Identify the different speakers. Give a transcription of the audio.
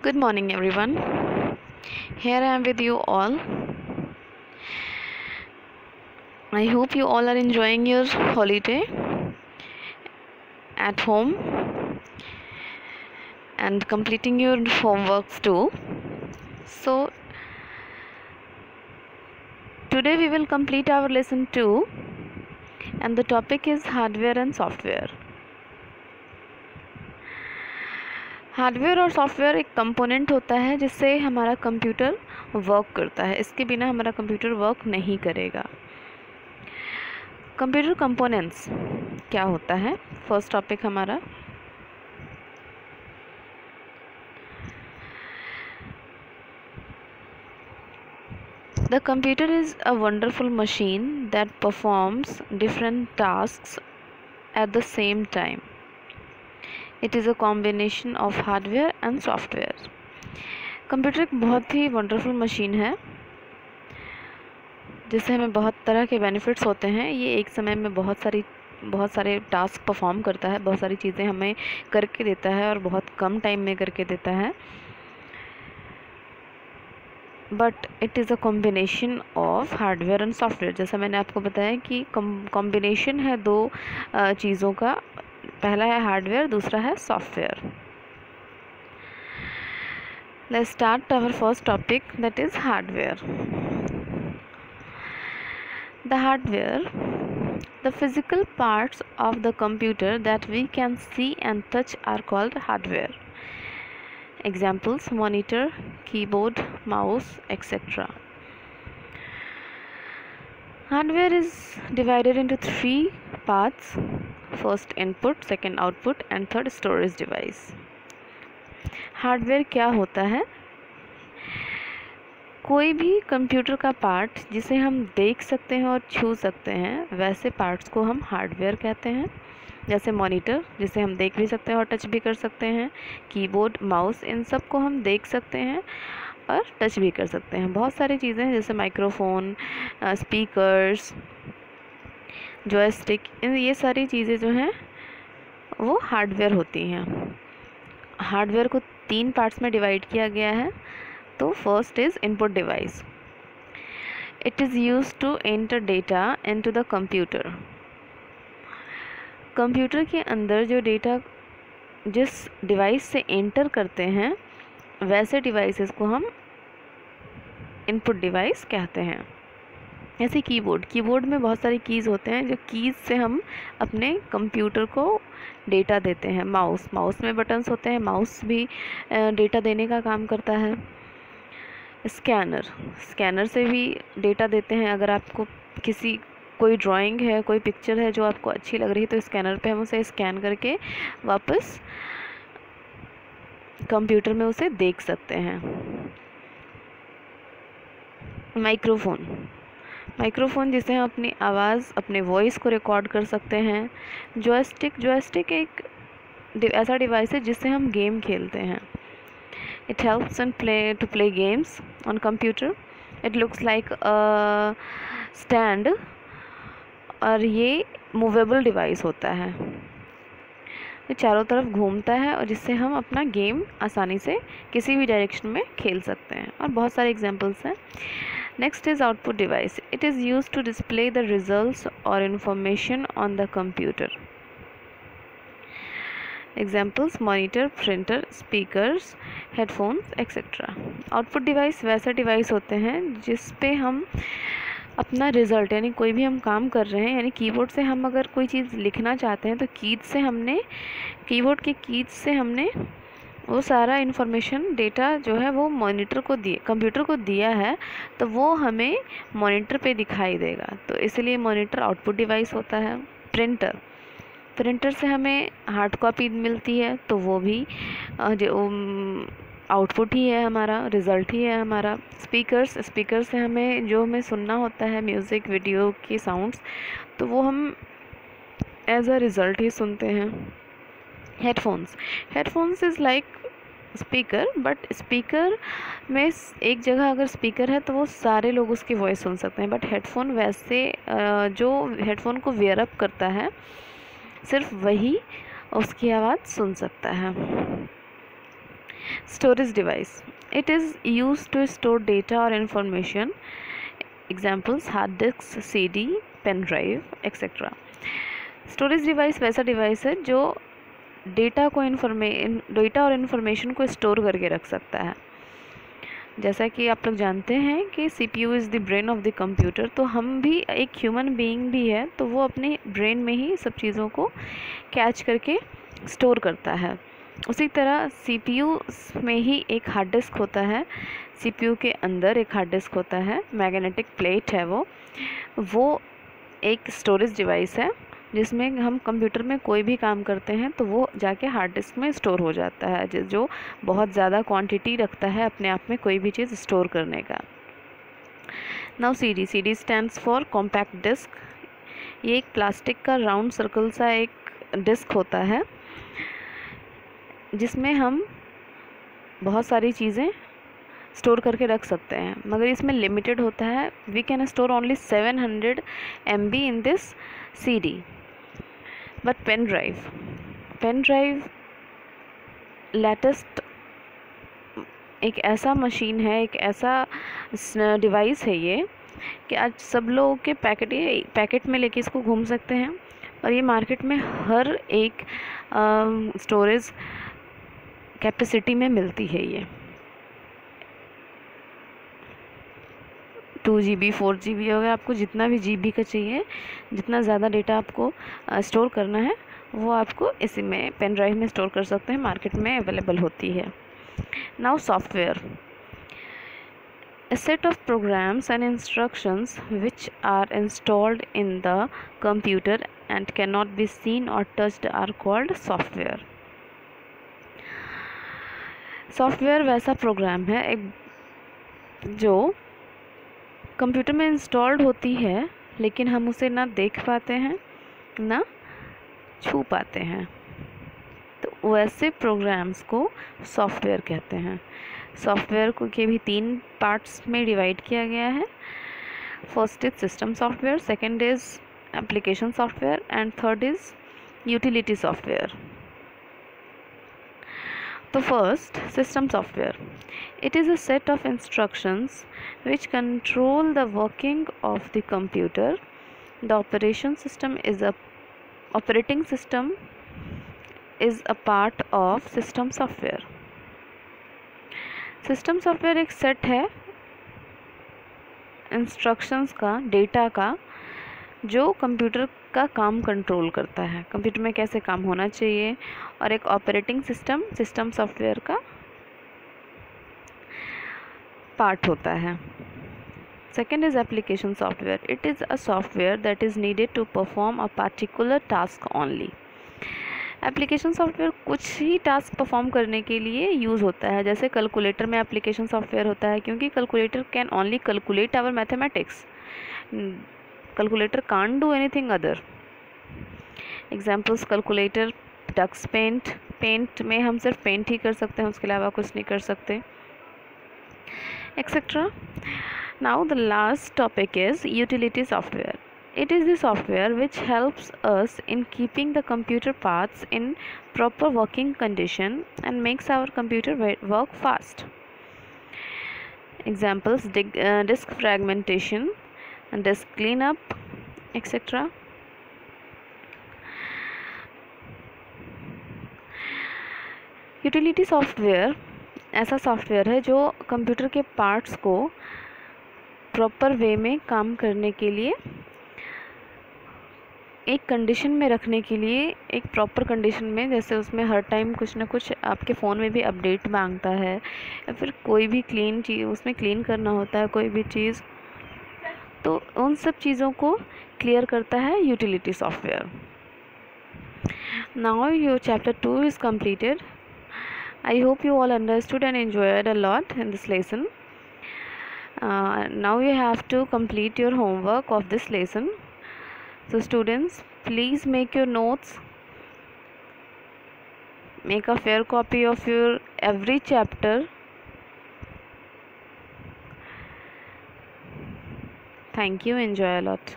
Speaker 1: Good morning, everyone. Here I am with you all. I hope you all are enjoying your holiday at home and completing your homeworks too. So, today we will complete our lesson 2, and the topic is hardware and software. Hardware और software एक component होता है जिससे हमारा computer work करता है. इसके बिना हमारा कंप्यूटर वर्क नहीं करेगा. कंप्यूटर कंपोनेंट्स क्या होता है? फर्स्ट टॉपिक हमारा The computer is a wonderful machine that performs different tasks at the same time. It is a combination of hardware and software. Computer एक बहुत ही वंडरफुल मशीन है जिससे हमें बहुत तरह के बेनिफिट्स होते हैं. ये एक समय में बहुत सारे टास्क परफॉर्म करता है, बहुत सारी चीज़ें हमें करके देता है और बहुत कम टाइम में करके देता है. But it is a combination of hardware and software. जैसा मैंने आपको बताया कि कॉम्बिनेशन है दो चीज़ों का. पहला है हार्डवेयर, दूसरा है software. Let's start our first topic, that is hardware. The hardware, the physical parts of the computer that we can see and touch are called hardware. Examples: monitor, keyboard, mouse, etc. Hardware is divided into 3 parts: first input, second output, and third storage device. Hardware क्या होता है? कोई भी computer का part जिसे हम देख सकते हैं और छू सकते हैं, वैसे पार्ट्स को हम हार्डवेयर कहते हैं. जैसे मॉनिटर, जिसे हम देख भी सकते हैं और टच भी कर सकते हैं. कीबोर्ड, माउस, इन सब को हम देख सकते हैं और टच भी कर सकते हैं. बहुत सारी चीज़ें हैं जैसे माइक्रोफोन, स्पीकर्स, जॉयस्टिक, ये सारी चीज़ें जो हैं वो हार्डवेयर होती हैं. हार्डवेयर को 3 पार्ट्स में डिवाइड किया गया है. तो first is input device. It is use to enter data into the computer. Computer के अंदर जो डेटा जिस डिवाइस से एंटर करते हैं, वैसे डिवाइसेस को हम इनपुट डिवाइस कहते हैं. जैसे कीबोर्ड में बहुत सारी कीज़ होते हैं, जो कीज़ से हम अपने कंप्यूटर को डेटा देते हैं. माउस में बटन्स होते हैं, माउस भी डेटा देने का काम करता है. स्कैनर से भी डेटा देते हैं. अगर आपको कोई ड्राइंग है, कोई पिक्चर है जो आपको अच्छी लग रही है, तो स्कैनर पे हम उसे स्कैन करके वापस कंप्यूटर में उसे देख सकते हैं. माइक्रोफोन जिसे हम अपनी आवाज़, अपने वॉइस को रिकॉर्ड कर सकते हैं. जॉयस्टिक एक ऐसा डिवाइस है जिससे हम गेम खेलते हैं. It helps to play games on computer. It looks like a stand और ये मूवेबल डिवाइस होता है. ये चारों तरफ घूमता है और जिससे हम अपना गेम आसानी से किसी भी डायरेक्शन में खेल सकते हैं. और बहुत सारे एग्जांपल्स हैं. Next is output device. It is used to display the results और information on the computer. Examples: monitor, printer, speakers, headphones, etcetera. Output device वैसे डिवाइस होते हैं जिस पे हम अपना रिज़ल्ट, यानी कोई भी हम काम कर रहे हैं, यानी कीबोर्ड से हम अगर कोई चीज़ लिखना चाहते हैं तो कीबोर्ड के कीज से हमने वो सारा इन्फॉर्मेशन, डेटा जो है वो कंप्यूटर को दिया है, तो वो हमें मॉनिटर पे दिखाई देगा. तो इसलिए मॉनिटर आउटपुट डिवाइस होता है. प्रिंटर से हमें हार्ड कॉपी मिलती है, तो वो भी आउटपुट ही है हमारा, रिज़ल्ट ही है हमारा. स्पीकर से हमें सुनना होता है, म्यूज़िक, वीडियो के साउंड्स, तो वो हम एज अ रिज़ल्ट ही सुनते हैं. Headphones is like speaker, but speaker में एक जगह अगर स्पीकर है तो वो सारे लोग उसकी वॉइस सुन सकते हैं. बट हेडफोन वैसे जो हेडफोन को वेयर अप करता है, सिर्फ वही उसकी आवाज़ सुन सकता है. Storage device. It is used to store data or information. Examples: hard disks, CD, pen drive, etc. Storage device वैसा डिवाइस है जो डेटा और इन्फॉर्मेशन को स्टोर करके रख सकता है। जैसा कि आप लोग जानते हैं कि CPU is the brain of the computer, तो हम भी एक ह्यूमन बीइंग भी है, तो वो अपने ब्रेन में ही सब चीज़ों को कैच करके स्टोर करता है। उसी तरह CPU में ही एक हार्ड डिस्क होता है, CPU के अंदर एक हार्ड डिस्क होता है, मैग्नेटिक प्लेट है वो एक स्टोरेज डिवाइस है जिसमें हम कंप्यूटर में कोई भी काम करते हैं तो वो जाके हार्ड डिस्क में स्टोर हो जाता है, जो बहुत ज़्यादा क्वांटिटी रखता है अपने आप में कोई भी चीज़ स्टोर करने का। Now CD stands for compact disc. ये एक प्लास्टिक का राउंड सर्कल सा एक डिस्क होता है जिसमें हम बहुत सारी चीज़ें स्टोर करके रख सकते हैं, मगर इसमें लिमिटेड होता है। We can store only 700 MB in this CD। But pen drive latest एक ऐसा मशीन है, एक ऐसा डिवाइस है ये कि आज सब लोग के पैकेट में लेके इसको घूम सकते हैं, और ये मार्केट में हर एक स्टोरेज कैपेसिटी में मिलती है। ये 2 GB 4 GB, अगर आपको जितना भी GB का चाहिए, जितना ज़्यादा डेटा आपको स्टोर करना है वो आपको इसी में पेन ड्राइव में स्टोर कर सकते हैं, मार्केट में अवेलेबल होती है। Now software, a set of programs and instructions which are installed in the computer and cannot be seen or touched are called software। Software वैसा प्रोग्राम है एक जो कंप्यूटर में इंस्टॉल्ड होती है, लेकिन हम उसे ना देख पाते हैं ना छू पाते हैं, तो वैसे प्रोग्राम्स को सॉफ्टवेयर कहते हैं। सॉफ्टवेयर को के भी 3 पार्ट्स में डिवाइड किया गया है। First is system software, second is application software, and third is utility software. तो first, system software. It is a set of instructions which control the working of the computer. The operating system is a part of system software. System software एक set है instructions का, data का, जो computer का काम control करता है, computer में कैसे काम होना चाहिए, और एक ऑपरेटिंग सिस्टम सॉफ्टवेयर का पार्ट होता है। Second is application software. It is a software that is needed to perform a particular task only. Application software कुछ ही टास्क परफॉर्म करने के लिए यूज़ होता है, जैसे कैलकुलेटर में एप्लीकेशन सॉफ्टवेयर होता है, क्योंकि calculator can only calculate our mathematics. Calculator can't do anything other. Examples: calculator, Tux Paint में हम सिर्फ पेंट ही कर सकते हैं, उसके अलावा कुछ नहीं कर सकते, etc. Now the last topic is utility software. It is the software which helps us in keeping the computer parts in proper working condition and makes our computer work fast. Examples: disk fragmentation, disk cleanup, etc. Utility software ऐसा software है जो computer के parts को proper way में काम करने के लिए, एक कंडीशन में रखने के लिए, एक प्रॉपर कंडीशन में, जैसे उसमें हर टाइम कुछ ना कुछ आपके फ़ोन में भी अपडेट मांगता है, या फिर कोई भी क्लीन चीज़ उसमें क्लीन करना होता है, कोई भी चीज़, तो उन सब चीज़ों को क्लियर करता है utility software. Now your chapter 2 is completed. I hope you all understood and enjoyed a lot in this lesson. Now you have to complete your homework of this lesson. So students, please make your notes, make a fair copy of your every chapter. Thank you, enjoy a lot.